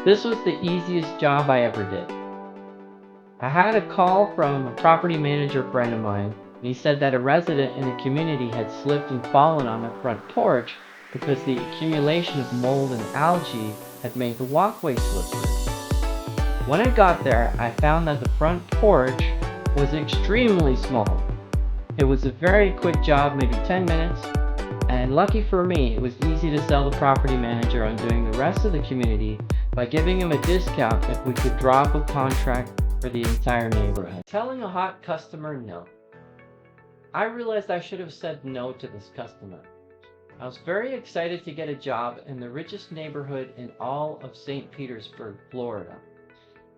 This was the easiest job I ever did. I had a call from a property manager friend of mine, and he said that a resident in the community had slipped and fallen on the front porch because the accumulation of mold and algae had made the walkway slippery. When I got there, I found that the front porch was extremely small. It was a very quick job, maybe 10 minutes, and lucky for me, it was easy to sell the property manager on doing the rest of the community by giving him a discount if we could drop a contract for the entire neighborhood. Telling a hot customer no. I realized I should have said no to this customer. I was very excited to get a job in the richest neighborhood in all of St. Petersburg, Florida.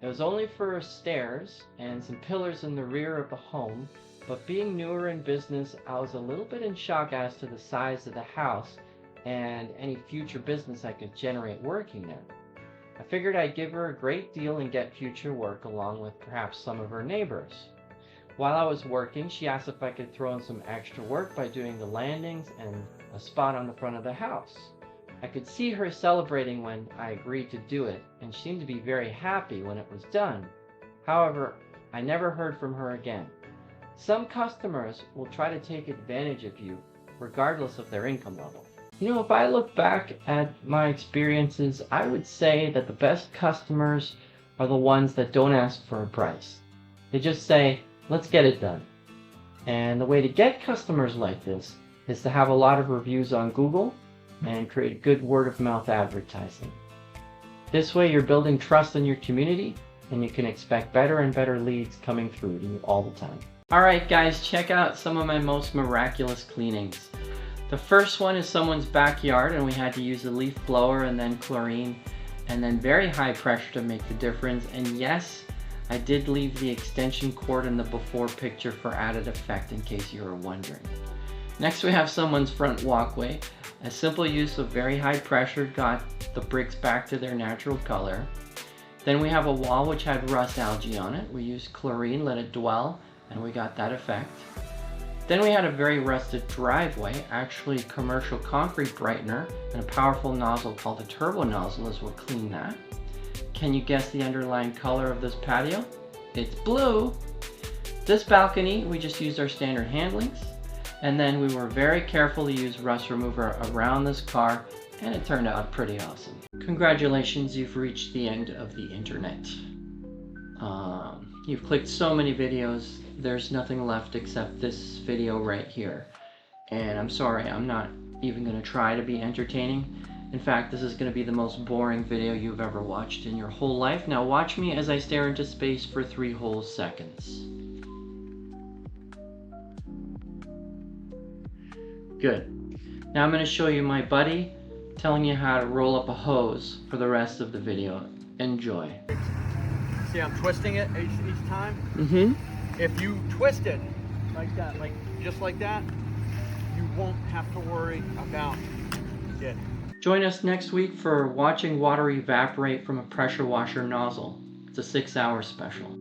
It was only for stairs and some pillars in the rear of the home, but being newer in business, I was a little bit in shock as to the size of the house and any future business I could generate working there. I figured I'd give her a great deal and get future work along with perhaps some of her neighbors. While I was working, she asked if I could throw in some extra work by doing the landings and a spot on the front of the house. I could see her celebrating when I agreed to do it, and she seemed to be very happy when it was done. However, I never heard from her again. Some customers will try to take advantage of you, regardless of their income level. If I look back at my experiences, I would say that the best customers are the ones that don't ask for a price. They just say, let's get it done. And the way to get customers like this is to have a lot of reviews on Google and create good word-of-mouth advertising. This way you're building trust in your community, and you can expect better and better leads coming through to you all the time. Alright guys, check out some of my most miraculous cleanings. The first one is someone's backyard, and we had to use a leaf blower and then chlorine and then very high pressure to make the difference. And yes, I did leave the extension cord in the before picture for added effect in case you were wondering. Next we have someone's front walkway. A simple use of very high pressure got the bricks back to their natural color. Then we have a wall which had rust algae on it. We used chlorine, let it dwell, and we got that effect. Then we had a very rusted driveway. Actually, commercial concrete brightener and a powerful nozzle called a turbo nozzle is what cleaned that. Can you guess the underlying color of this patio? It's blue. This balcony, we just used our standard handlings. And then we were very careful to use rust remover around this car, and it turned out pretty awesome. Congratulations, you've reached the end of the internet. You've clicked so many videos, there's nothing left except this video right here. And I'm sorry, I'm not even going to try to be entertaining. In fact, this is going to be the most boring video you've ever watched in your whole life. Now watch me as I stare into space for 3 whole seconds. Good. Now I'm going to show you my buddy telling you how to roll up a hose for the rest of the video. Enjoy. See, I'm twisting it each time. Mm-hmm. If you twist it like that, just like that, you won't have to worry about it. Join us next week for watching water evaporate from a pressure washer nozzle. It's a 6-hour special.